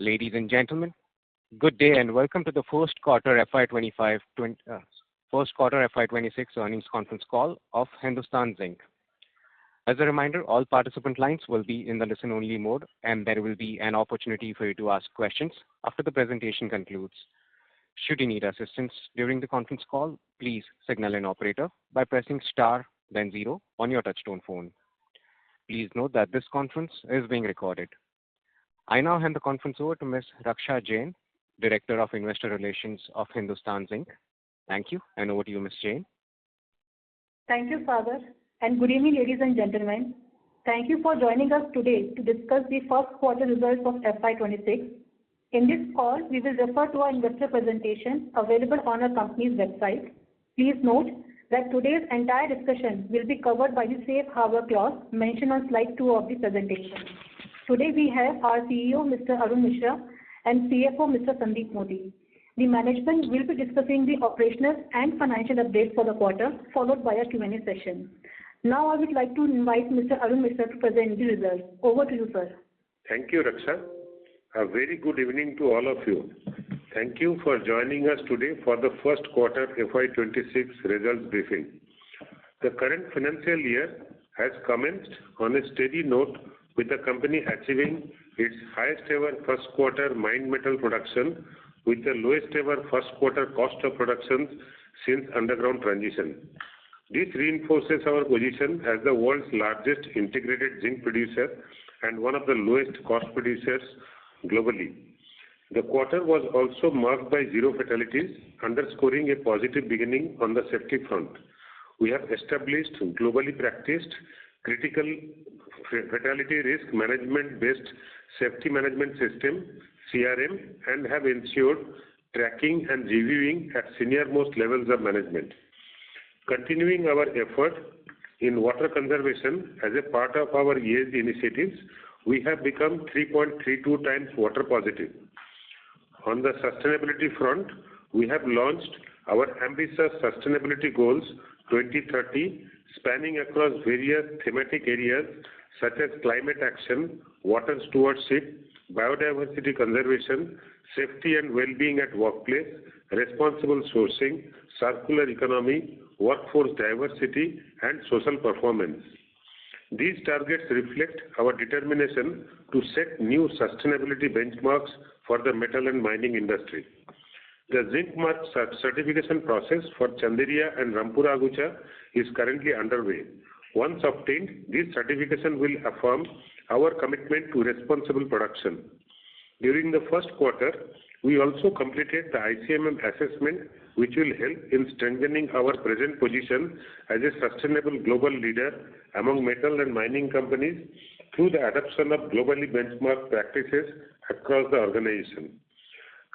Ladies and gentlemen, good day and welcome to the first quarter FY26 earnings conference call of Hindustan Zinc. As a reminder, all participant lines will be in the listen-only mode, and there will be an opportunity for you to ask questions after the presentation concludes. Should you need assistance during the conference call, please signal an operator by pressing star, then 0 on your touchtone phone. Please note that this conference is being recorded. I now hand the conference over to Ms. Raksha Jain, Director of Investor Relations of Hindustan Zinc. Thank you, and over to you, Ms. Jain. Thank you, Sagar, and good evening, ladies and gentlemen. Thank you for joining us today to discuss the first quarter results of FY26. In this call, we will refer to our investor presentation available on our company's website. Please note that today's entire discussion will be covered by the safe harbor clause mentioned on slide 2 of the presentation. Today we have our CEO, Mr. Arun Misra, and CFO, Mr. Sandeep Modi. The management will be discussing the operational and financial updates for the quarter, followed by a Q&A session. Now I would like to invite Mr. Arun Misra to present the results. Over to you, sir. Thank you, Raksha. A very good evening to all of you. Thank you for joining us today for the first quarter FY26 results briefing. The current financial year has commenced on a steady note, with the company achieving its highest ever first quarter mined metal production with the lowest ever first quarter cost of production since underground transition. This reinforces our position as the world's largest integrated zinc producer and one of the lowest cost producers globally. The quarter was also marked by 0 fatalities, underscoring a positive beginning on the safety front. We have established globally practiced critical fatality risk management-based safety management system, CRM, and have ensured tracking and reviewing at senior-most levels of management. Continuing our effort in water conservation as a part of our ESG initiatives, we have become 3.32 times water positive. On the sustainability front, we have launched our ambitious sustainability goals 2030, spanning across various thematic areas such as climate action, water stewardship, biodiversity conservation, safety and well-being at workplace, responsible sourcing, circular economy, workforce diversity, and social performance. These targets reflect our determination to set new sustainability benchmarks for the metal and mining industry. The zinc mark certification process for Chanderiya and Rampura Agucha is currently underway. Once obtained, this certification will affirm our commitment to responsible production. During the first quarter, we also completed the ICMM assessment, which will help in strengthening our present position as a sustainable global leader among metal and mining companies through the adoption of globally benchmarked practices across the organization.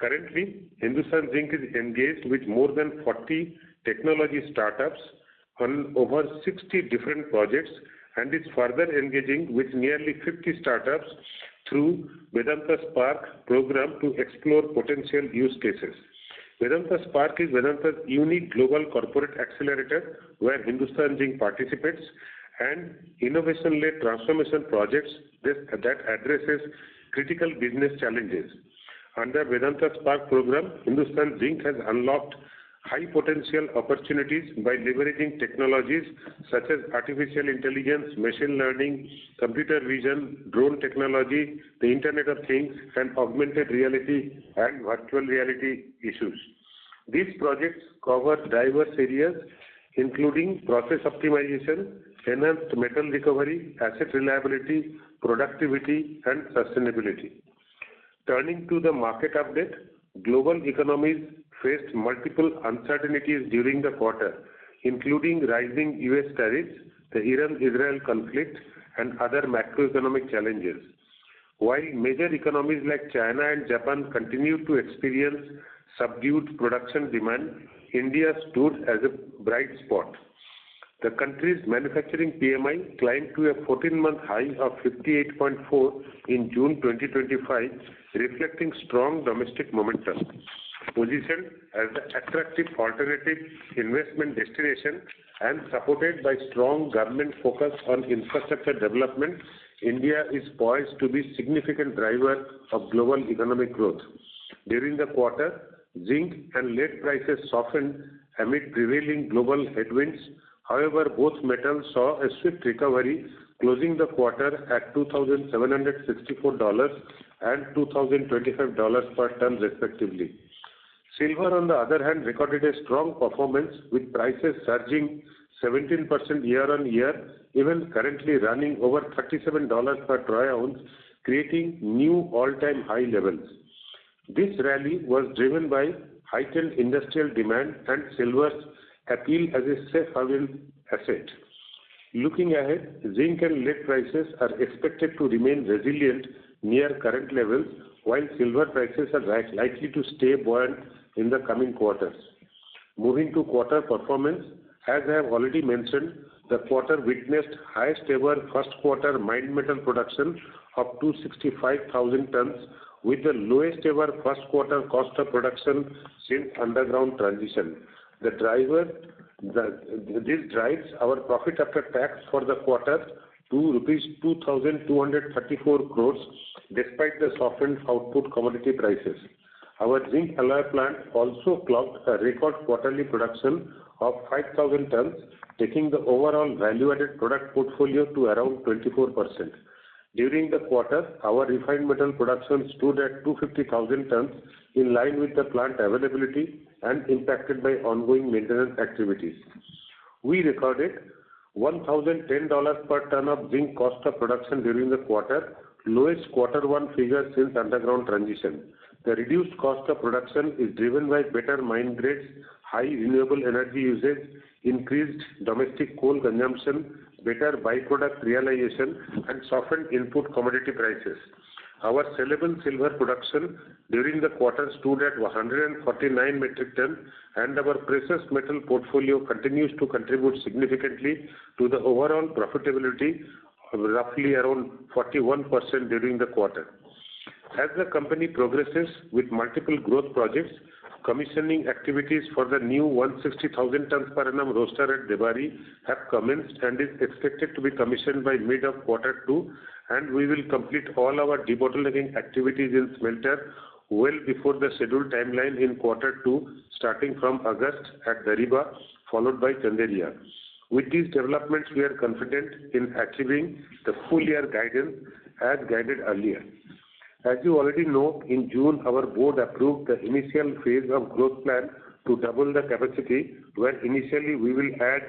Currently, Hindustan Zinc is engaged with more than 40 technology startups on over 60 different projects and is further engaging with nearly 50 startups through Vedanta Spark program to explore potential use cases. Vedanta Spark is Vedanta's unique global corporate accelerator where Hindustan Zinc participates and innovation-led transformation projects that addresses critical business challenges. Under Vedanta Spark program, Hindustan Zinc has unlocked high potential opportunities by leveraging technologies such as artificial intelligence, machine learning, computer vision, drone technology, the Internet of Things, and augmented reality and virtual reality issues. These projects cover diverse areas including process optimization, enhanced metal recovery, asset reliability, productivity, and sustainability. Turning to the market update, global economies faced multiple uncertainties during the quarter, including rising US tariffs, the Iran-Israel conflict, and other macroeconomic challenges. While major economies like China and Japan continued to experience subdued production demand, India stood as a bright spot. The country's manufacturing PMI climbed to a 14-month high of 58.4 in June 2025, reflecting strong domestic momentum. Positioned as an attractive alternative investment destination and supported by strong government focus on infrastructure development, India is poised to be a significant driver of global economic growth. During the quarter, zinc and lead prices softened amid prevailing global headwinds. However, both metals saw a swift recovery, closing the quarter at $2,764 and $2,025 per ton respectively. Silver, on the other hand, recorded a strong performance with prices surging 17% year-on-year, even currently running over $37 per troy ounce, creating new all-time high levels. This rally was driven by heightened industrial demand and silver's appeal as a safe haven asset. Looking ahead, zinc and lead prices are expected to remain resilient near current levels, while silver prices are likely to stay buoyant in the coming quarters. Moving to quarter performance, as I have already mentioned, the quarter witnessed highest ever first quarter mined metal production of 265,000 tons, with the lowest ever first quarter cost of production since underground transition. This drives our profit after tax for the quarter to rupees 2,234 crores, despite the softened output commodity prices. Our zinc alloy plant also clocked a record quarterly production of 5,000 tons, taking the overall value-added product portfolio to around 24%. During the quarter, our refined metal production stood at 250,000 tons, in line with the plant availability and impacted by ongoing maintenance activities. We recorded $1,010 per ton of zinc cost of production during the quarter, lowest quarter one figure since underground transition. The reduced cost of production is driven by better mine grades, high renewable energy usage, increased domestic coal consumption, better byproduct realization, and softened input commodity prices. Our sellable silver production during the quarter stood at 149 metric ton, and our precious metal portfolio continues to contribute significantly to the overall profitability of roughly around 41% during the quarter. As the company progresses with multiple growth projects, commissioning activities for the new 160,000 tons per annum roaster at Debari have commenced and is expected to be commissioned by mid of quarter 2, and we will complete all our debottlenecking activities in smelter well before the scheduled timeline in quarter 2, starting from August at Dariba, followed by Chanderia. With these developments, we are confident in achieving the full year guidance as guided earlier. As you already know, in June, our board approved the initial phase of growth plan to double the capacity, where initially we will add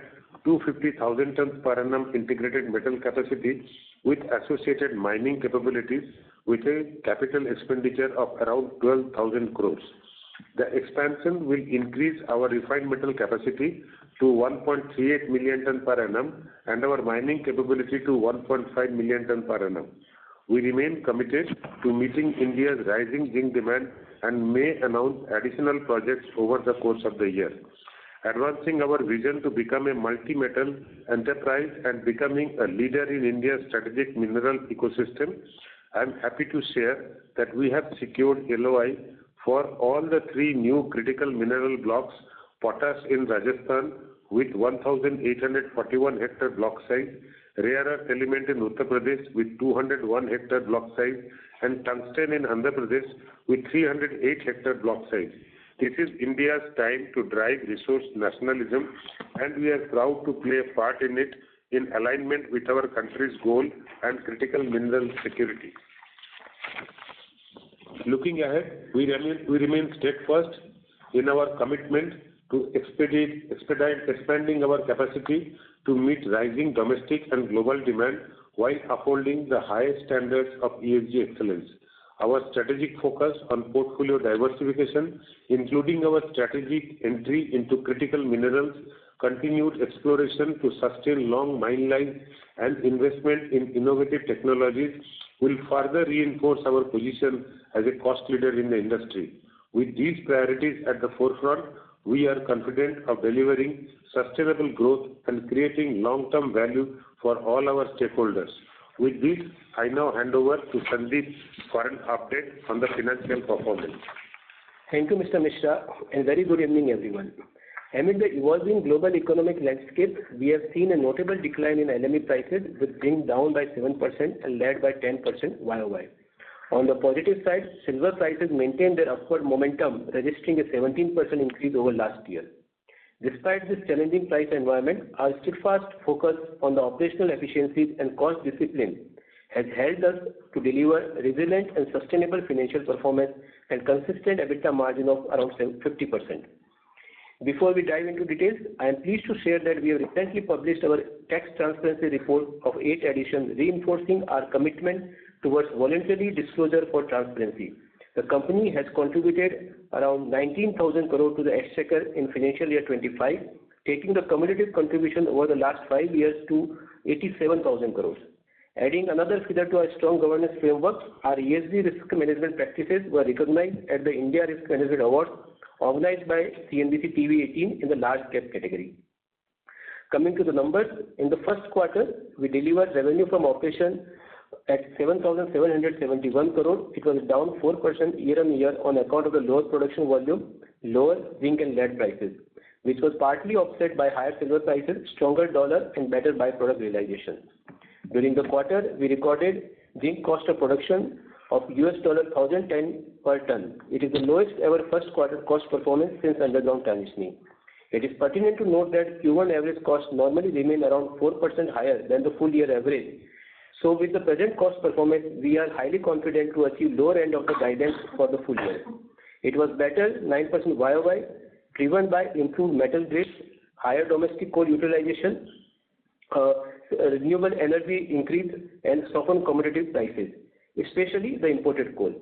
250,000 tons per annum integrated metal capacity with associated mining capabilities with a capital expenditure of around 12,000 crores. The expansion will increase our refined metal capacity to 1.38 million ton per annum and our mining capability to 1.5 million ton per annum. We remain committed to meeting India's rising zinc demand and may announce additional projects over the course of the year. Advancing our vision to become a multi-metal enterprise and becoming a leader in India's strategic mineral ecosystem, I am happy to share that we have secured LOI for all the 3 new critical mineral blocks: potash in Rajasthan with 1,841 hectare block size, rare earth element in Uttar Pradesh with 201 hectare block size, and tungsten in Andhra Pradesh with 308 hectare block size. This is India's time to drive resource nationalism, and we are proud to play a part in it in alignment with our country's goal and critical mineral security. Looking ahead, we remain steadfast in our commitment to expanding our capacity to meet rising domestic and global demand while upholding the highest standards of ESG excellence. Our strategic focus on portfolio diversification, including our strategic entry into critical minerals, continued exploration to sustain long mine life, and investment in innovative technologies will further reinforce our position as a cost leader in the industry. With these priorities at the forefront, we are confident of delivering sustainable growth and creating long-term value for all our stakeholders. With this, I now hand over to Sandeep for an update on the financial performance. Thank you, Mr. Mishra, and very good evening, everyone. Amid the evolving global economic landscape, we have seen a notable decline in LME prices, with zinc down by 7% and lead by 10% YOY. On the positive side, silver prices maintained their upward momentum, registering a 17% increase over last year. Despite this challenging price environment, our steadfast focus on the operational efficiencies and cost discipline has helped us to deliver resilient and sustainable financial performance and consistent EBITDA margin of around 50%. Before we dive into details, I am pleased to share that we have recently published our tax transparency report of 8 editions, reinforcing our commitment towards voluntary disclosure for transparency. The company has contributed around 19,000 crore to the exchequer in financial year 25, taking the cumulative contribution over the last 5 years to 87,000 crores. Adding another feather to our strong governance framework, our ESG risk management practices were recognized at the India Risk Management Awards organized by CNBC TV18 in the large cap category. Coming to the numbers, in the first quarter, we delivered revenue from operation at 7,771 crore. It was down 4% year-on-year on account of the lower production volume, lower zinc and lead prices, which was partly offset by higher silver prices, stronger dollar, and better byproduct realization. During the quarter, we recorded zinc cost of production of $1,010 per ton. It is the lowest ever first quarter cost performance since underground transitioning. It is pertinent to note that Q1 average costs normally remain around 4% higher than the full year average. So with the present cost performance, we are highly confident to achieve lower end of the guidance for the full year. It was better 9% YOY, driven by improved metal grades, higher domestic coal utilization, renewable energy increase, and softened commodity prices, especially the imported coal.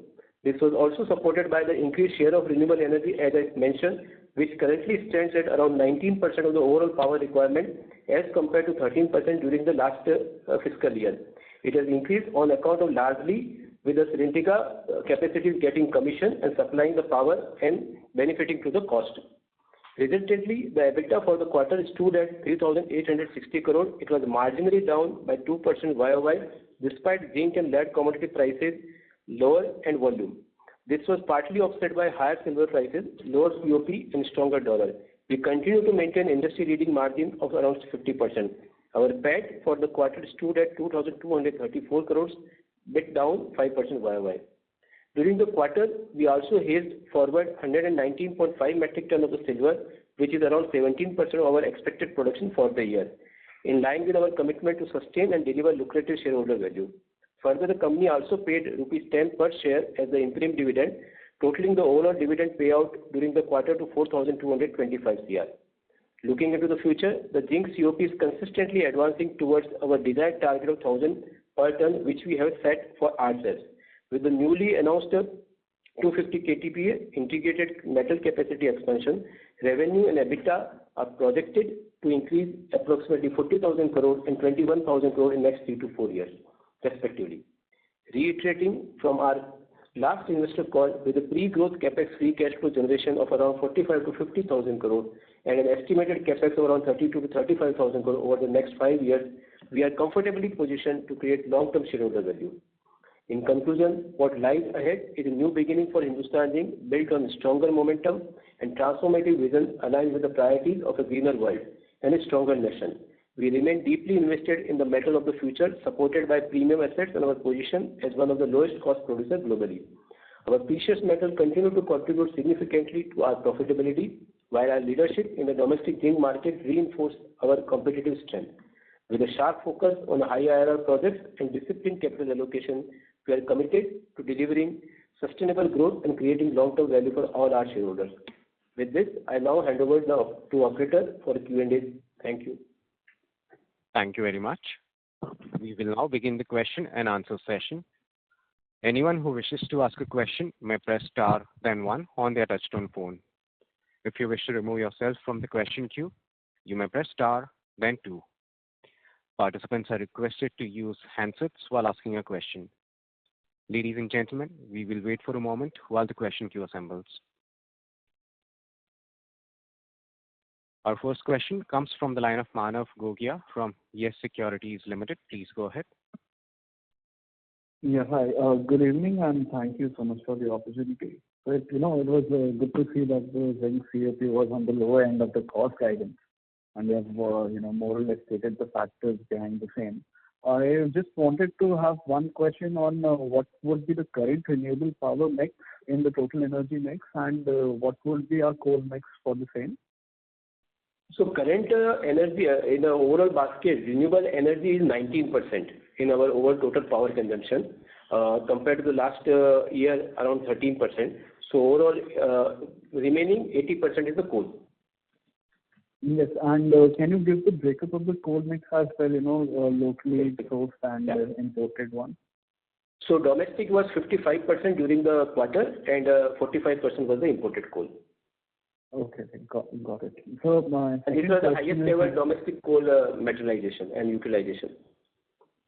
This was also supported by the increased share of renewable energy, as I mentioned, which currently stands at around 19% of the overall power requirement as compared to 13% during the last fiscal year. It has increased on account of largely with the Serentica capacities getting commissioned and supplying the power and benefiting to the cost. Resultantly, the EBITDA for the quarter stood at 3,860 crore. It was marginally down by 2% YOY, despite zinc and lead commodity prices lower and volume. This was partly offset by higher silver prices, lower COP, and stronger dollar. We continue to maintain industry-leading margin of around 50%. Our PAT for the quarter stood at 2,234 crores, bit down 5% YOY. During the quarter, we also hedged forward 119.5 metric ton of the silver, which is around 17% of our expected production for the year, in line with our commitment to sustain and deliver lucrative shareholder value. Further, the company also paid rupees 10 per share as the interim dividend, totaling the overall dividend payout during the quarter to 4,225 crore. Looking into the future, the zinc COP is consistently advancing towards our desired target of 1,000 per ton, which we have set for ourselves. With the newly announced 250 KTPA integrated metal capacity expansion, revenue and EBITDA are projected to increase approximately 40,000 crore and 21,000 crore in next 3 to 4 years, respectively. Reiterating from our last investor call, with a pre-growth capex free cash flow generation of around 45 to 50,000 crore and an estimated capex of around 32 to 35,000 crore over the next 5 years, we are comfortably positioned to create long-term shareholder value. In conclusion, what lies ahead is a new beginning for Hindustan Zinc, built on stronger momentum and transformative vision aligned with the priorities of a greener world and a stronger nation. We remain deeply invested in the metal of the future, supported by premium assets and our position as one of the lowest cost producers globally. Our precious metals continue to contribute significantly to our profitability, while our leadership in the domestic zinc market reinforces our competitive strength. With a sharp focus on high IRR projects and disciplined capital allocation, we are committed to delivering sustainable growth and creating long-term value for all our shareholders. With this, I now hand over to operator for the Q&A. Thank you. Thank you very much. We will now begin the question and answer session. Anyone who wishes to ask a question may press star then one on their touchtone phone. If you wish to remove yourself from the question queue, you may press star then two. Participants are requested to use handsets while asking a question. Ladies and gentlemen, we will wait for a moment while the question queue assembles. Our first question comes from the line of Manav Gogia from Yes Securities Limited. Please go ahead. Yeah, hi. Good evening, and thank you so much for the opportunity. So, it was good to see that the zinc COP was on the lower end of the cost guidance, and you have, more or less stated the factors behind the same. I just wanted to have one question on what would be the current renewable power mix in the total energy mix, and what would be our coal mix for the same? So current energy in the overall basket, renewable energy is 19% in our overall total power consumption, compared to the last year around 13%. So overall, remaining 80% is the coal. Yes, and can you give the breakup of the coal mix as well, locally sourced and imported one? So domestic was 55% during the quarter, and 45% was the imported coal. Okay, got it. So my And this was the highest ever domestic coal materialization and utilization.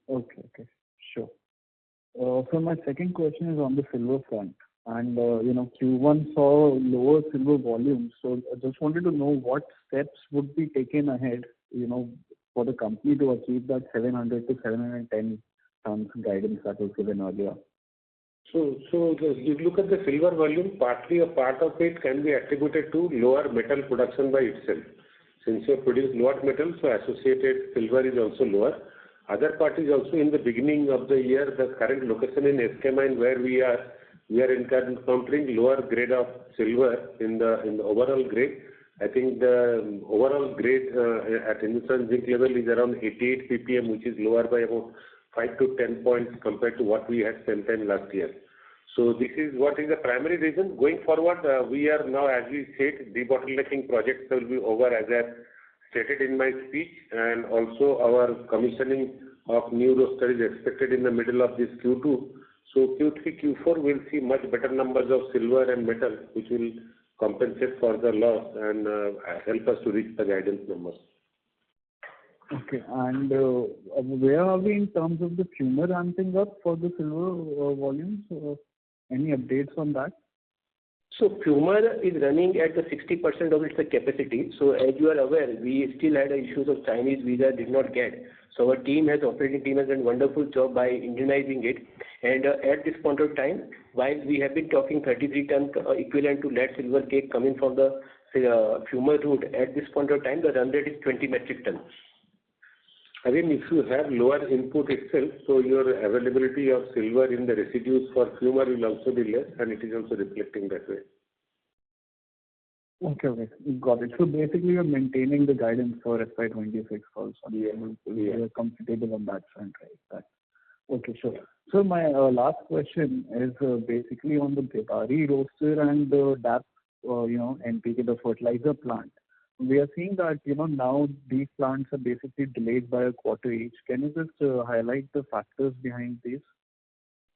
Okay, sure. So my second question is on the silver front. And, Q1 saw lower silver volumes. So I just wanted to know what steps would be taken ahead, for the company to achieve that 700 to 710 tons guidance that was given earlier. So if you look at the silver volume, partly a part of it can be attributed to lower metal production by itself. Since you produce lower metal, so associated silver is also lower. Other part is also in the beginning of the year, the current location in SK mine where we are encountering lower grade of silver in the overall grade. I think the overall grade at Hindustan Zinc level is around 88 ppm, which is lower by about 5 to 10 points compared to what we had same time last year. So this is what is the primary reason. Going forward, we are now, as we said, debottlenecking projects will be over, as I stated in my speech, and also our commissioning of new roaster is expected in the middle of this Q2. So Q3, Q4 will see much better numbers of silver and metal, which will compensate for the loss and help us to reach the guidance numbers. Okay, and where are we in terms of the fumer ramping up for the silver volumes? Any updates on that? So fumer is running at the 60% of its capacity. So as you are aware, we still had issues of Chinese visa did not get. So our operating team has done a wonderful job by indigenizing it. And at this point of time, while we have been talking 33 ton equivalent to lead silver cake coming from the fumer route, at this point of time, the run rate is 20 metric tons. Again, if you have lower input itself, so your availability of silver in the residues for fumer will also be less, and it is also reflecting that way. Okay, got it. So basically, you're maintaining the guidance for FY26 also. Yeah. You're comfortable on that front, right? Okay, sure. So my last question is basically on the Bhiwadi roaster and the DAP, NPK, the fertilizer plant. We are seeing that, now these plants are basically delayed by a quarter each. Can you just highlight the factors behind these?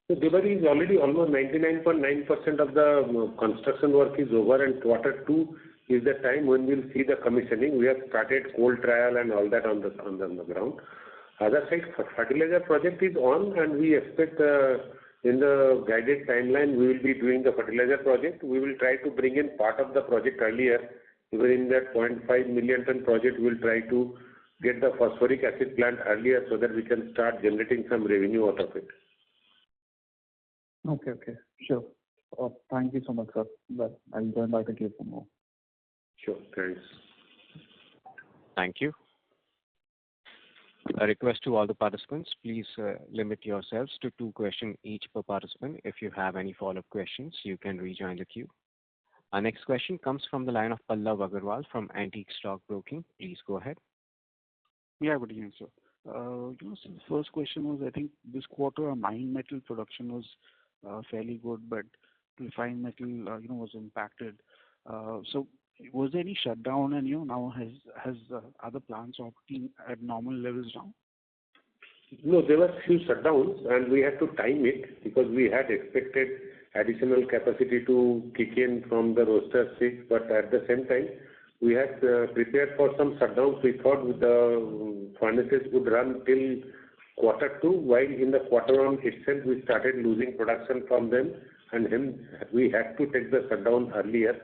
So Bhiwadi is already almost 99.9% of the construction work is over, and quarter 2 is the time when we'll see the commissioning. We have started cold trial and all that on the ground. Other side, fertilizer project is on, and we expect in the guided timeline we will be doing the fertilizer project. We will try to bring in part of the project earlier. Even in that 0.5 million ton project, we will try to get the phosphoric acid plant earlier so that we can start generating some revenue out of it. Okay, sure. Thank you so much, sir. But I'll join back again for more. Sure, thanks. Thank you. A request to all the participants, please limit yourselves to 2 questions each per participant. If you have any follow-up questions, you can rejoin the queue. Our next question comes from the line of Pallav Agarwal from Antique Stock Broking. Please go ahead. Yeah, good evening, sir. So the first question was, I think this quarter our mine metal production was fairly good, but refined metal, was impacted. So was there any shutdown, and now has other plants operating at normal levels now? No, there were few shutdowns, and we had to time it because we had expected additional capacity to kick in from the roaster 6, but at the same time, we had prepared for some shutdowns. We thought the furnaces would run till quarter 2, while in the quarter 1 itself we started losing production from them, and hence we had to take the shutdown earlier,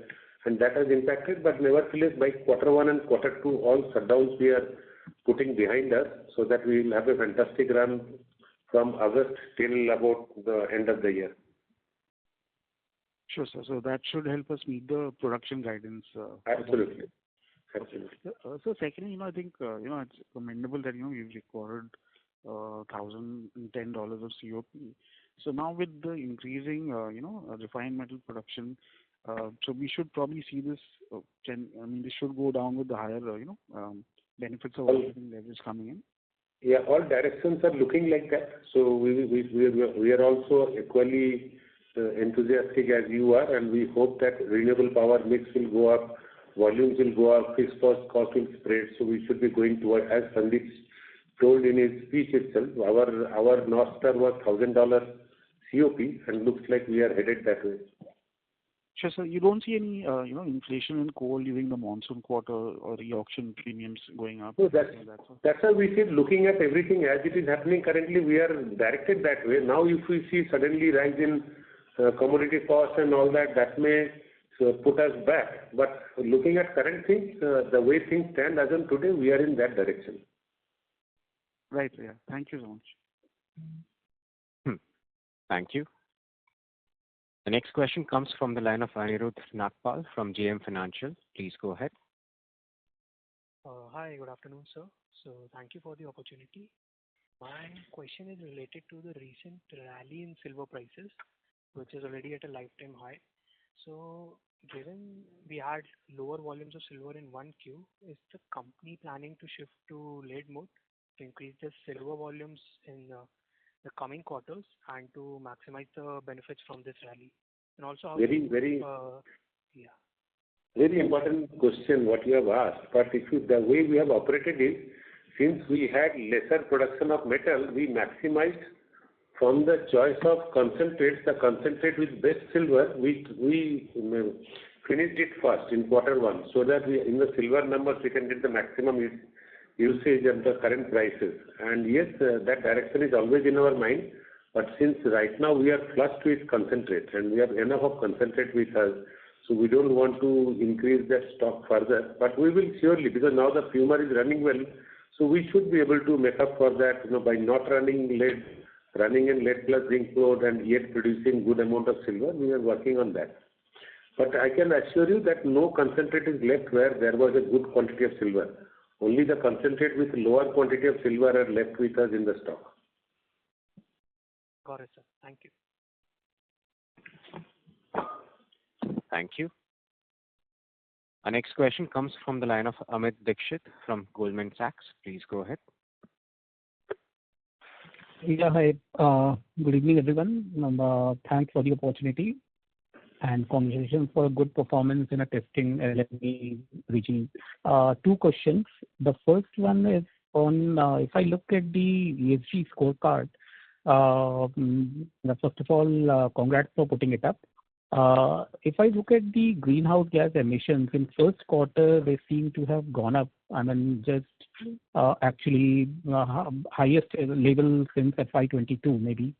and that has impacted. But nevertheless, by quarter 1 and quarter 2, all shutdowns we are putting behind us so that we will have a fantastic run from August till about the end of the year. Sure, sir. So that should help us meet the production guidance. Absolutely. Absolutely. So secondly, I think, it's commendable that, you've recorded $1,010 of COP. So now with the increasing, refined metal production, so we should probably see this, this should go down with the higher, benefits of operating leverage coming in. Yeah, all directions are looking like that. So we are also equally enthusiastic as you are, and we hope that renewable power mix will go up, volumes will go up, fixed cost will spread. So we should be going toward, as Sandeep told in his speech itself, our North Star was $1,000 COP, and looks like we are headed that way. Sure, sir. You don't see any, inflation in coal during the monsoon quarter or the auction premiums going up? So that's why we see, looking at everything as it is happening currently, we are directed that way. Now, if we see suddenly rise in commodity costs and all that, that may put us back. But looking at current things, the way things stand as of today, we are in that direction. Right, yeah. Thank you so much. Thank you. The next question comes from the line of Anirudh Nagpal from JM Financial. Please go ahead. Hi, good afternoon, sir. So thank you for the opportunity. My question is related to the recent rally in silver prices, which is already at a lifetime high. So given we had lower volumes of silver in 1Q, is the company planning to shift to lead mode to increase the silver volumes in the coming quarters and to maximize the benefits from this rally? And also, how very important question what you have asked. But the way we have operated is, since we had lesser production of metal, we maximized from the choice of concentrates, the concentrate with best silver, we finished it first in Q1, so that in the silver numbers we can get the maximum usage at the current prices. And yes, that direction is always in our mind. But since right now we are flushed with concentrate and we have enough of concentrate with us, so we don't want to increase that stock further. But we will surely, because now the fumer is running well, so we should be able to make up for that, by not running in lead plus zinc mode and yet producing good amount of silver. We are working on that. But I can assure you that no concentrate is left where there was a good quantity of silver. Only the concentrate with lower quantity of silver are left with us in the stock. Got it, sir. Thank you. Thank you. Our next question comes from the line of Amit Dixit from Goldman Sachs. Please go ahead. Yeah, hi. Good evening, everyone. Thanks for the opportunity and congratulations for a good performance in a testing LME regime. Two questions. The first one is on, if I look at the ESG scorecard, first of all, congrats for putting it up. If I look at the greenhouse gas emissions in first quarter, they seem to have gone up. Actually highest level since FY22 maybe.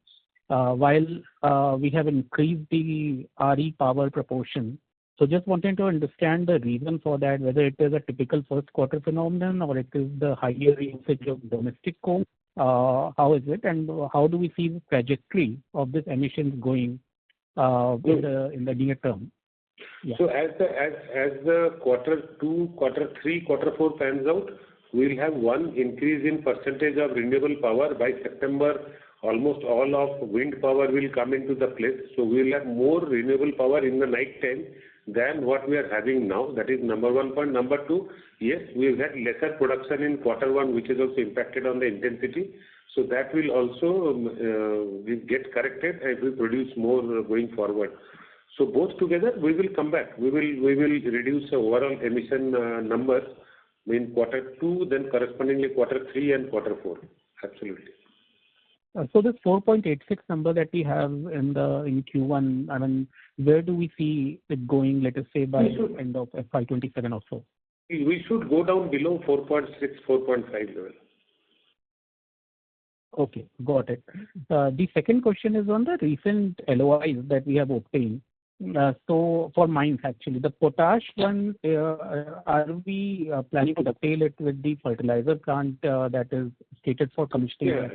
While we have increased the RE power proportion. So just wanted to understand the reason for that, whether it is a typical first quarter phenomenon or it is the higher usage of domestic coal. How is it, and how do we see the trajectory of this emissions going in the near term? Yeah. So as the Q2, Q3, Q4 pans out, we will have one increase in percentage of renewable power. By September, almost all of wind power will come into the place. So we will have more renewable power in the night time than what we are having now. That is number one point. Number two, yes, we have had lesser production in Q1, which is also impacted on the intensity. So that will also get corrected if we produce more going forward. So both together, we will come back. We will reduce the overall emission numbers in Q2, then correspondingly Q3 and Q4. Absolutely. So this 4.86 number that we have in Q1, where do we see it going, let us say, by end of FY27 or so? We should go down below 4.6, 4.5 level. Okay, got it. The second question is on the recent LOIs that we have obtained. So for mines, actually, the potash one, are we planning to dovetail it with the fertilizer plant that is stated for commissioning? Yeah.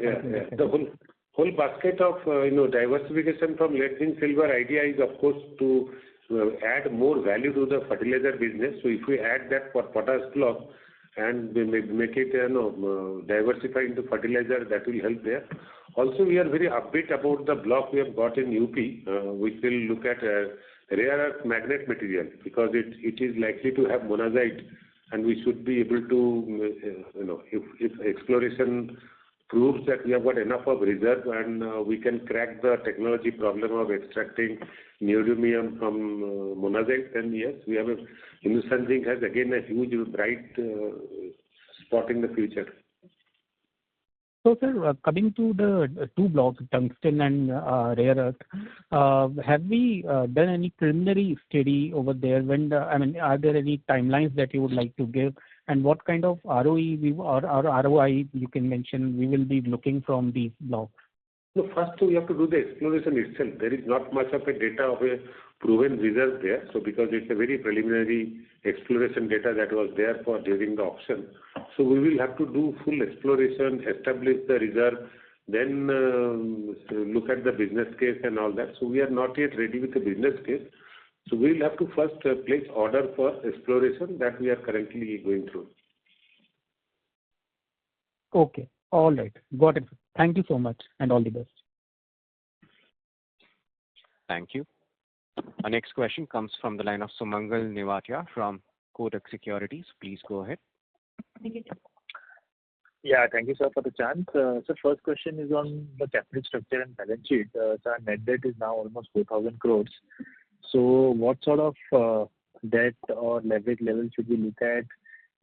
whole basket of diversification from lead zinc silver idea is of course to add more value to the fertilizer business. So if we add that for potash block and we make it diversify into fertilizer, that will help there. Also, we are very upbeat about the block we have got in UP, which will look at rare earth magnet material because it is likely to have monazite, and we should be able to, if exploration proves that we have got enough of reserve and we can crack the technology problem of extracting neodymium from monazite, then yes, we have Hindustan Zinc has again a huge bright spot in the future. So, sir, coming to the two blocks, tungsten and rare earth, have we done any preliminary study over there? Are there any timelines that you would like to give? And what kind of ROE or ROI you can mention we will be looking from these blocks? So first we have to do the exploration itself. There is not much of a data of a proven reserve there. So because it's a very preliminary exploration data that was there for during the auction. So we will have to do full exploration, establish the reserve, then look at the business case and all that. So we are not yet ready with the business case. So we will have to first place order for exploration that we are currently going through. Okay. All right. Got it. Thank you so much and all the best. Thank you. Our next question comes from the line of Sumangal Nevatia from Kotak Securities. Please go ahead. Yeah, thank you, sir, for the chance. So first question is on the capital structure and balance sheet. So our net debt is now almost 4,000 crores. So what sort of debt or leverage level should we look at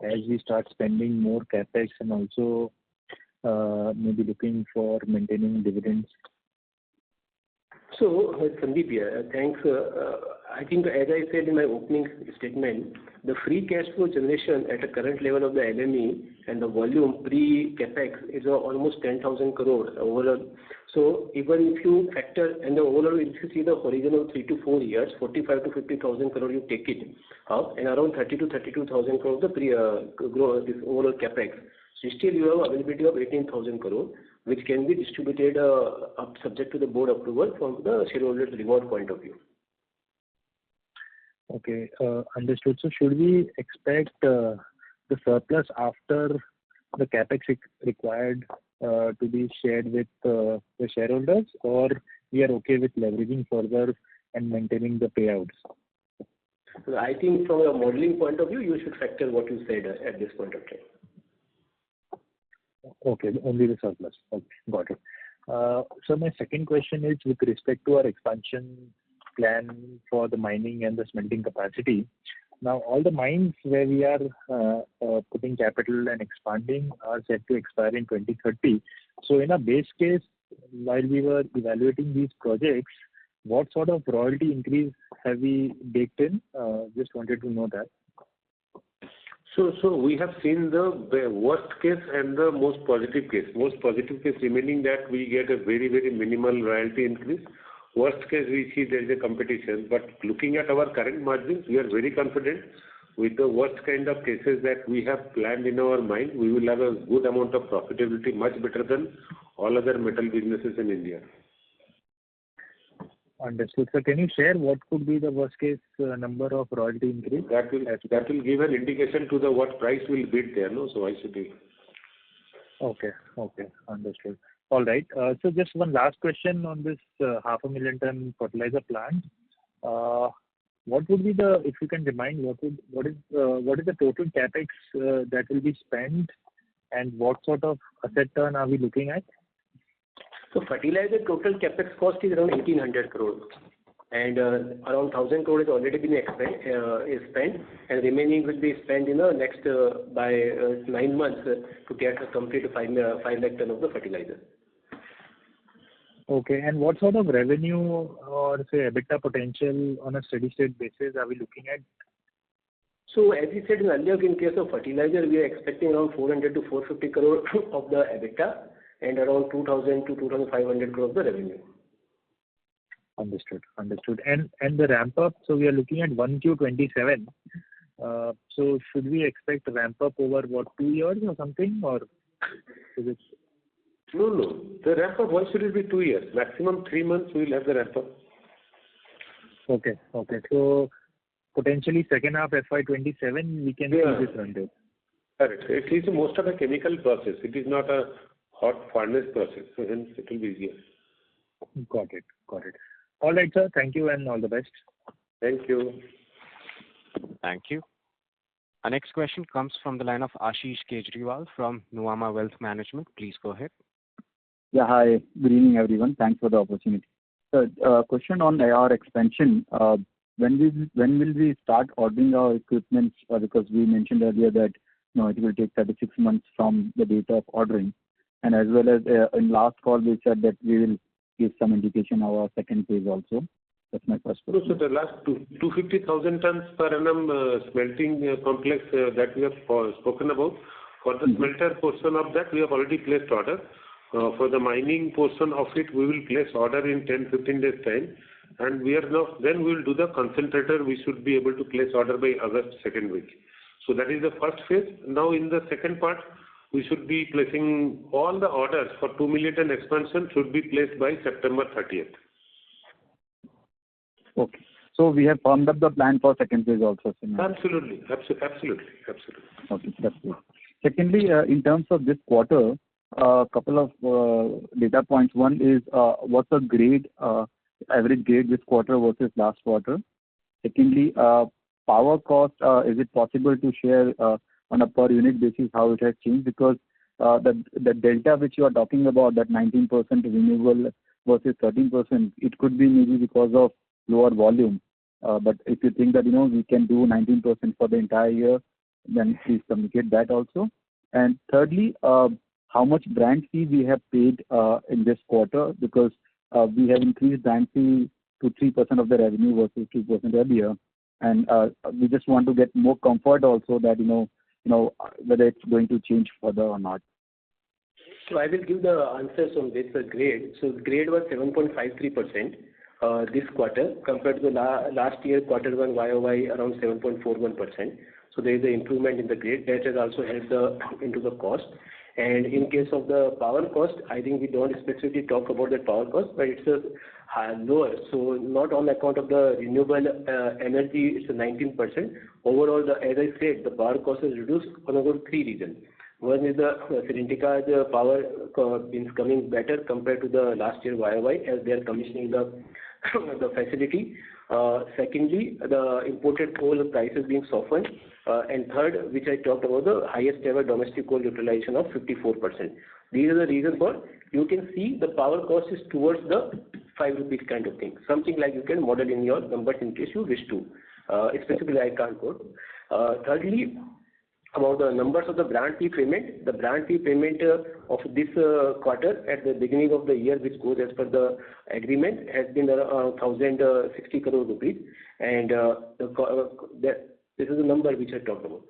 as we start spending more capex and also maybe looking for maintaining dividends? So, Sandeep here, thanks. I think as I said in my opening statement, the free cash flow generation at the current level of the LME and the volume pre-capex is almost 10,000 crore overall. So even if you factor and the overall, if you see the horizon of 3 to 4 years, 45 to 50,000 crore you take it up, and around 30 to 32,000 crore the this overall capex. So still you have availability of 18,000 crore, which can be distributed subject to the board approval from the shareholders' reward point of view. Okay, understood. So should we expect the surplus after the capex required to be shared with the shareholders, or we are okay with leveraging further and maintaining the payouts? I think from a modeling point of view, you should factor what you said at this point of time. Okay, only the surplus. Okay, got it. So my second question is with respect to our expansion plan for the mining and the smelting capacity. Now, all the mines where we are putting capital and expanding are set to expire in 2030. So in a base case, while we were evaluating these projects, what sort of royalty increase have we baked in? Just wanted to know that. So we have seen the worst case and the most positive case. Most positive case remaining that we get a very, very minimal royalty increase. Worst case we see there is a competition. But looking at our current margins, we are very confident with the worst kind of cases that we have planned in our mind. We will have a good amount of profitability, much better than all other metal businesses in India. Understood. So can you share what could be the worst case number of royalty increase? That will give an indication to the what price will bid there, no? So I should be. Okay, understood. All right. So just one last question on this 500,000 ton fertilizer plant. What would be the, if you can remind, what is the total capex that will be spent, and what sort of asset turn are we looking at? So fertilizer total capex cost is around 1,800 crores, and around 1,000 crores has already been spent, and remaining will be spent in the next by 9 months to get a complete 5 lakh ton of the fertilizer. Okay, and what sort of revenue or say EBITDA potential on a steady state basis are we looking at? So as we said earlier, in case of fertilizer, we are expecting around 400 to 450 crore of the EBITDA and around 2,000 to 2,500 crore of the revenue. Understood. And the ramp up, so we are looking at 1Q27. So should we expect ramp up over 2 years or something, or is it? No. The ramp up, why should it be 2 years? Maximum 3 months we will have the ramp up. Okay. So potentially second half FY27 we can see this run rate. Correct. It is most of a chemical process. It is not a hot furnace process. So hence it will be easier. Got it. All right, sir. Thank you and all the best. Thank you. Thank you. Our next question comes from the line of Ashish Kejriwal from Nuvama Wealth Management. Please go ahead. Yeah, hi. Good evening, everyone. Thanks for the opportunity. So, question on our expansion. When will we start ordering our equipment? Because we mentioned earlier that it will take 36 months from the date of ordering. And as well as in last call, we said that we will give some indication of our second phase also. That's my first question. So the last 250,000 tons per annum smelting complex that we have spoken about, for the smelter portion of that, we have already placed order. For the mining portion of it, we will place order in 10-15 days time. And we will do the concentrator. We should be able to place order by August second week. So that is the first phase. Now in the second part, we should be placing all the orders for 2 million ton expansion should be placed by September 30th. Okay. So we have formed up the plan for second phase also. Absolutely. Okay, that's good. Secondly, in terms of this quarter, a couple of data points. One is what's the grade, average grade this quarter versus last quarter? Secondly, power cost, is it possible to share on a per unit basis how it has changed? Because the delta which you are talking about, that 19% renewable versus 13%, it could be maybe because of lower volume. But if you think that we can do 19% for the entire year, then please communicate that also. And thirdly, how much brand fee we have paid in this quarter, because we have increased brand fee to 3% of the revenue versus 2% earlier. And we just want to get more comfort also that whether it's going to change further or not. So I will give the answers on this grade. So grade was 7.53% this quarter compared to the last year quarter one YOY around 7.41%. So there is an improvement in the grade that has also helped into the cost. And in case of the power cost, I think we don't specifically talk about the power cost, but it's lower. So not on account of the renewable energy, it's 19%. Overall, as I said, the power cost is reduced on about 3 reasons. One is the Serentica power is coming better compared to the last year YOY as they are commissioning the facility. Secondly, the imported coal prices being softened. And third, which I talked about, the highest ever domestic coal utilization of 54%. These are the reasons for you can see the power cost is towards the 5 rupees kind of thing. Something like you can model in your numbers in case you wish to. Specifically, I can't quote. Thirdly, about the numbers of the brand fee payment. The brand fee payment of this quarter at the beginning of the year, which goes as per the agreement, has been around 1,060 crore rupees. And this is the number which I talked about.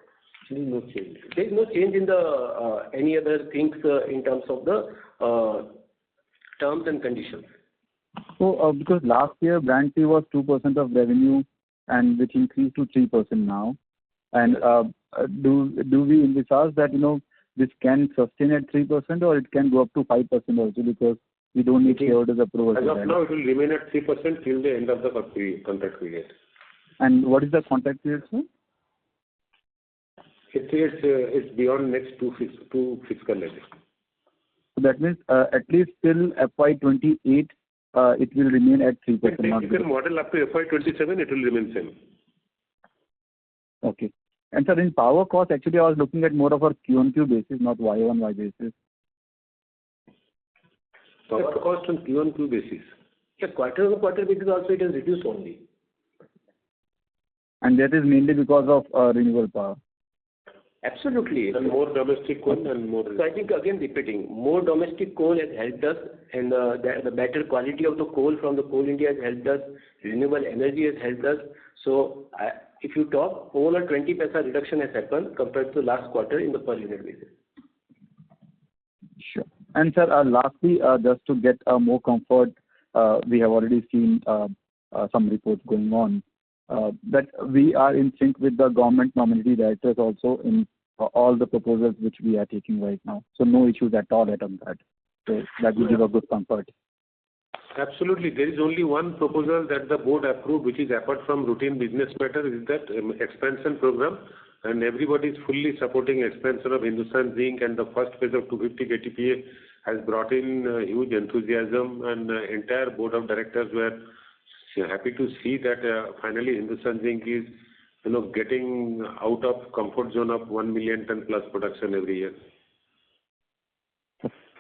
There is no change. There is no change in the any other things in terms of the terms and conditions. So because last year brand fee was 2% of revenue, and which increased to 3% now. And do we envisage that this can sustain at 3% or it can go up to 5% also, because we don't need shareholders' approval? As of now, it will remain at 3% till the end of the contract period. And what is the contract period, sir? It's beyond next two fiscal years. So that means at least till FY28, it will remain at 3%. You can model up to FY27, it will remain same. Okay. And sir, in power cost, actually I was looking at more of a Q-on-Q basis, not Y-on-Y basis. Power cost on Q-on-Q basis. Yeah, quarter-on-quarter basis also it has reduced only. And that is mainly because of renewable power. Absolutely. And more domestic coal and more. So I think again repeating, more domestic coal has helped us, and the better quality of the coal from the Coal India has helped us. Renewable energy has helped us. So if you talk, over a 20 paisa reduction has happened compared to last quarter in the per unit basis. Sure. And sir, lastly, just to get more comfort, we have already seen some reports going on that we are in sync with the government nominee directors also in all the proposals which we are taking right now. So no issues at all on that. So that will give a good comfort. Absolutely. There is only one proposal that the board approved, which is apart from routine business matter, is that expansion program, and everybody is fully supporting expansion of Hindustan Zinc, and the first phase of 250 KTPA has brought in huge enthusiasm, and entire board of directors were happy to see that finally Hindustan Zinc is getting out of comfort zone of 1 million ton plus production every year.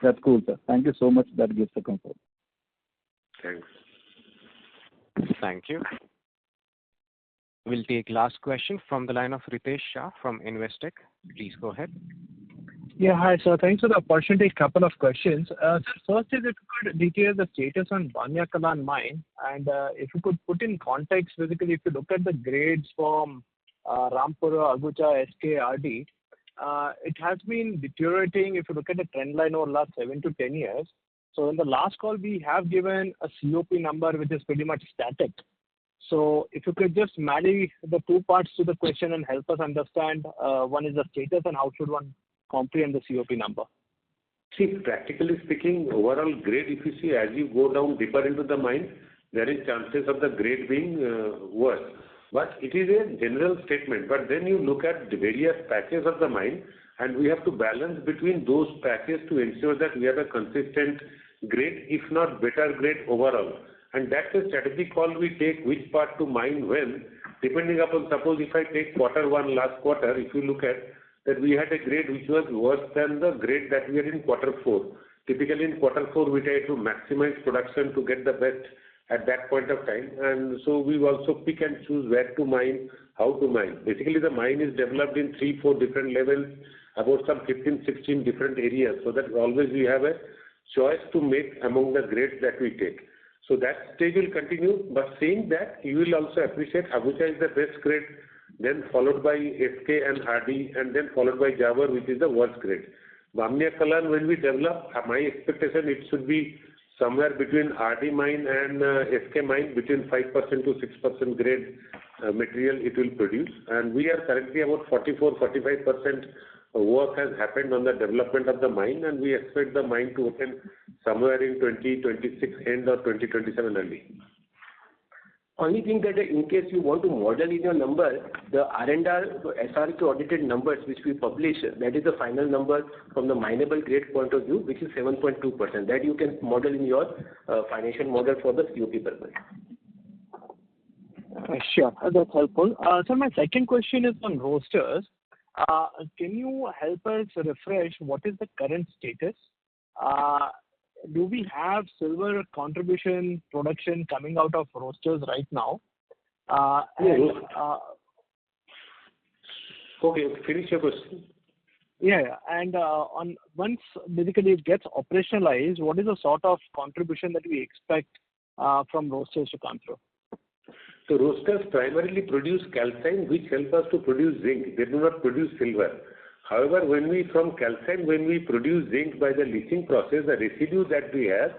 That's cool, sir. Thank you so much. That gives the comfort. Thanks. Thank you. We'll take last question from the line of Ritesh Shah from Investec. Please go ahead. Yeah, hi, sir. Thanks for the opportunity. Couple of questions. Sir, first is if you could detail the status on Bamnia Kalan mine, and if you could put in context, basically, if you look at the grades from Rampura, Agucha, SK, RD, it has been deteriorating if you look at the trend line over the last 7 to 10 years. So in the last call, we have given a COP number which is pretty much static. So if you could just marry the two parts to the question and help us understand one is the status and how should one comprehend the COP number. See, practically speaking, overall grade, if you see, as you go down deeper into the mine, there is chances of the grade being worse. But it is a general statement. But then you look at the various patches of the mine, and we have to balance between those patches to ensure that we have a consistent grade, if not better grade overall. And that's a strategic call we take, which part to mine when, depending upon, suppose if I take Q1 last quarter, if you look at that we had a grade which was worse than the grade that we had in Q4. Typically in Q4 we try to maximize production to get the best at that point of time, and so we also pick and choose where to mine, how to mine. Basically the mine is developed in 3-4 different levels, about some 15-16 different areas, so that always we have a choice to make among the grades that we take. So that stage will continue, but saying that, you will also appreciate Agucha is the best grade, then followed by SK and RD, and then followed by Jawar, which is the worst grade. Bamnia Kalan, when we develop, my expectation it should be somewhere between RD mine and SK mine, between 5% to 6% grade material it will produce. And we are currently about 44-45% work has happened on the development of the mine, and we expect the mine to open somewhere in 2026 end or 2027 early. Only thing that in case you want to model in your number, the R&R SRK audited numbers which we publish, that is the final number from the mineable grade point of view, which is 7.2%. That you can model in your financial model for the COP purpose. Sure, that's helpful. So my second question is on roasters. Can you help us refresh what is the current status? Do we have silver contribution production coming out of roasters right now? Okay, finish your question. Yeah, and once basically it gets operationalized, what is the sort of contribution that we expect from roasters to come through? So roasters primarily produce calcine, which help us to produce zinc. They do not produce silver. However, when we produce zinc by the leaching process, the residue that we have,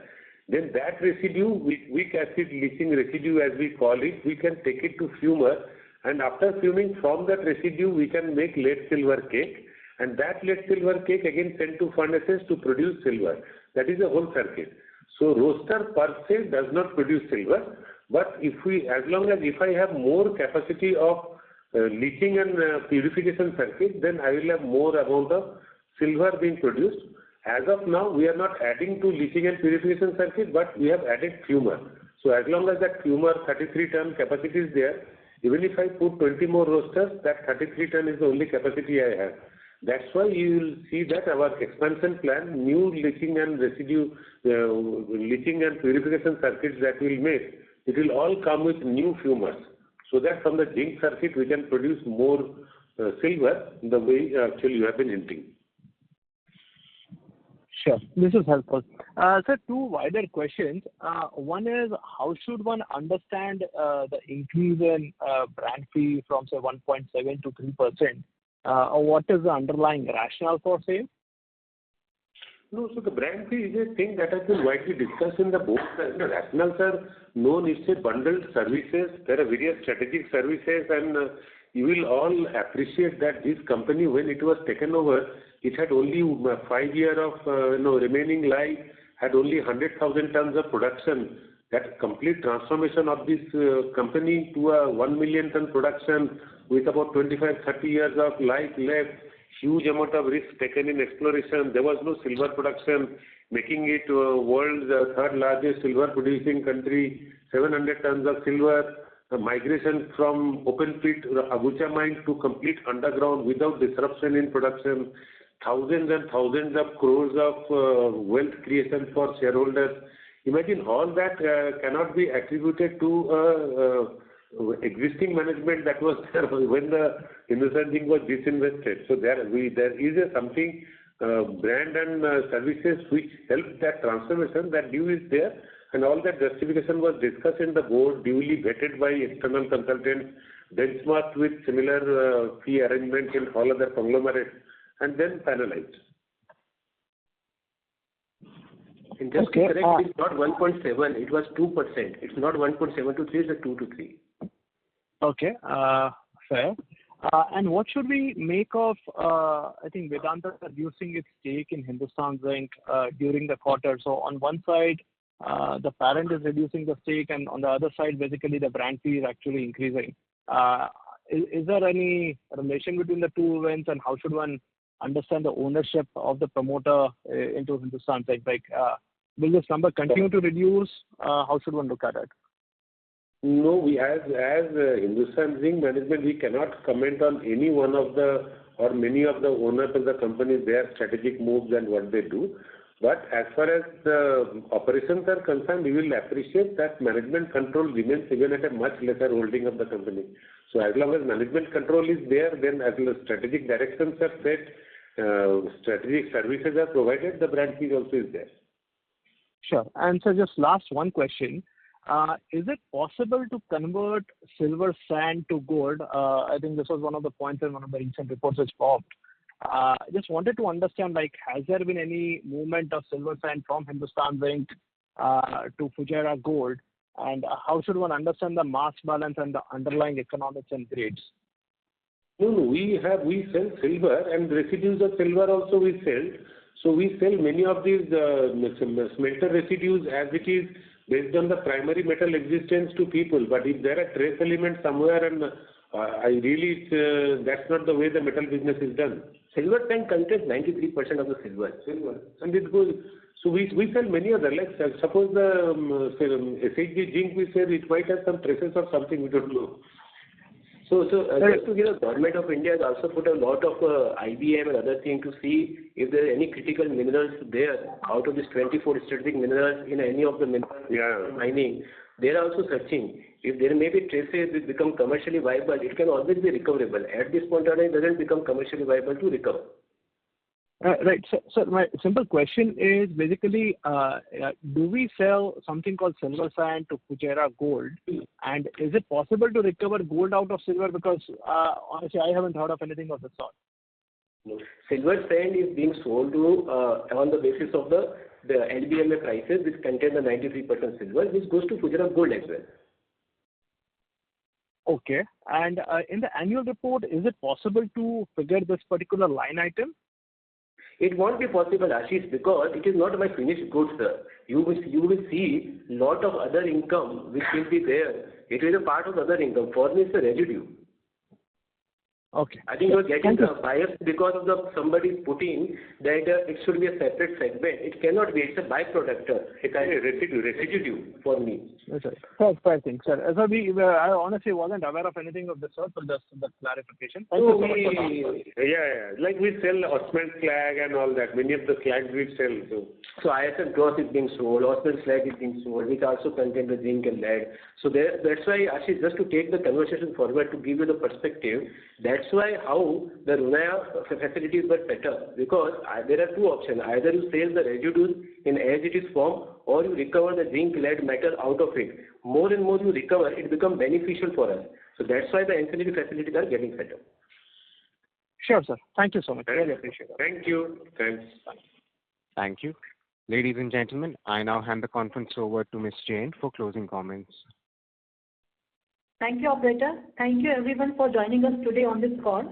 then that residue, weak acid leaching residue as we call it, we can take it to fumer, and after fuming from that residue, we can make lead silver cake, and that lead silver cake again sent to furnaces to produce silver. That is the whole circuit. So roaster per se does not produce silver, but if I have more capacity of leaching and purification circuit, then I will have more amount of silver being produced. As of now, we are not adding to leaching and purification circuit, but we have added fumer. So as long as that fumer 33 ton capacity is there, even if I put 20 more roasters, that 33 ton is the only capacity I have. That's why you will see that our expansion plan, new leaching and leaching and purification circuits that we will make, it will all come with new fumers. So that from the zinc circuit we can produce more silver the way actually you have been hinting. Sure, this is helpful. Sir, two wider questions. One is, how should one understand the increase in brand fee from say 1.7 to 3%? What is the underlying rationale for same? No, so the brand fee is a thing that has been widely discussed in the board. The rationales are known. It's a bundled services. There are various strategic services, and you will all appreciate that this company, when it was taken over, it had only 5 years of remaining life, had only 100,000 tons of production. That complete transformation of this company to a 1 million ton production with about 25-30 years of life left, huge amount of risk taken in exploration. There was no silver production, making it world's third largest silver producing country, 700 tons of silver, the migration from open pit Agucha mine to complete underground without disruption in production, thousands and thousands of crores of wealth creation for shareholders. Imagine all that cannot be attributed to existing management that was there when the Hindustan Zinc was disinvested. So there is something brand and services which helped that transformation. That due is there, and all that justification was discussed in the board, duly vetted by external consultants, benchmarked with similar fee arrangements in all other conglomerates, and then finalized. And just to correct, it's not 1.7, it was 2%. It's not 1.7 to 3, it's a 2 to 3. Okay, fair. And what should we make of, I think, Vedanta reducing its stake in Hindustan Zinc during the quarter? So on one side, the parent is reducing the stake, and on the other side, basically the brand fee is actually increasing. Is there any relation between the two events, and how should one understand the ownership of the promoter into Hindustan Zinc? Like, will this number continue to reduce? How should one look at it? No, we as Hindustan Zinc management, we cannot comment on any one of the or many of the owners of the company, their strategic moves and what they do. But as far as the operations are concerned, we will appreciate that management control remains even at a much lesser holding of the company. So as long as management control is there, then as the strategic directions are set, strategic services are provided, the brand fee also is there. Sure. And so just last one question. Is it possible to convert silver sand to gold? I think this was one of the points in one of the recent reports which popped. I just wanted to understand, like, has there been any movement of silver sand from Hindustan Zinc to Fujairah Gold? And how should one understand the mass balance and the underlying economics and grades? No, we sell silver, and residues of silver also we sell. So we sell many of these smelter residues as it is based on the primary metal existence to people. But if there are trace elements somewhere, and that's not the way the metal business is done. Silver tank contains 93% of the silver. And it goes. So we sell many other, like suppose the SHG zinc we sell, it might have some traces of something we don't know. So just to give, the government of India has also put a lot of IBM and other things to see if there are any critical minerals there out of these 24 strategic minerals in any of the minerals mining. They are also searching. If there may be traces which become commercially viable, it can always be recoverable. At this point in time, it doesn't become commercially viable to recover. Right. So my simple question is basically, do we sell something called silver sand to Fujairah Gold? And is it possible to recover gold out of silver? Because honestly, I haven't heard of anything of the sort. No. Silver sand is being sold to on the basis of the LBMA prices, which contain the 93% silver, which goes to Fujairah Gold as well. Okay. And in the annual report, is it possible to figure this particular line item? It won't be possible, Ashish, because it is not my finished goods, sir. You will see lot of other income which will be there. It is a part of other income. For me, it's a residue. Okay. I think you are getting biased because of somebody putting that it should be a separate segment. It cannot be. It's a byproduct. It's a residue for me. That's right. Fair thing, sir. So I honestly wasn't aware of anything of this sort, but just the clarification. Thank you so much. Like we sell osment slag and all that. Many of the slags we sell. So ISF gross is being sold, osment slag is being sold, which also contain the zinc and lead. So that's why, Ashish, just to take the conversation forward, to give you the perspective, that's why how the Runaya facilities were set up, because there are two options. Either you sell the residues in as it is form, or you recover the zinc lead metal out of it. More and more you recover, it becomes beneficial for us. So that's why the ancillary facilities are getting set up. Sure, sir. Thank you so much. Really appreciate it. Thank you. Thanks. Thank you. Ladies and gentlemen, I now hand the conference over to Ms. Jain for closing comments. Thank you, operator. Thank you everyone for joining us today on this call.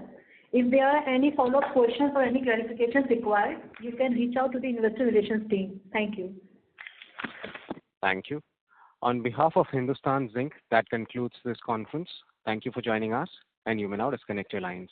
If there are any follow-up questions or any clarifications required, you can reach out to the investor relations team. Thank you. Thank you. On behalf of Hindustan Zinc, that concludes this conference. Thank you for joining us, and you may now disconnect your lines.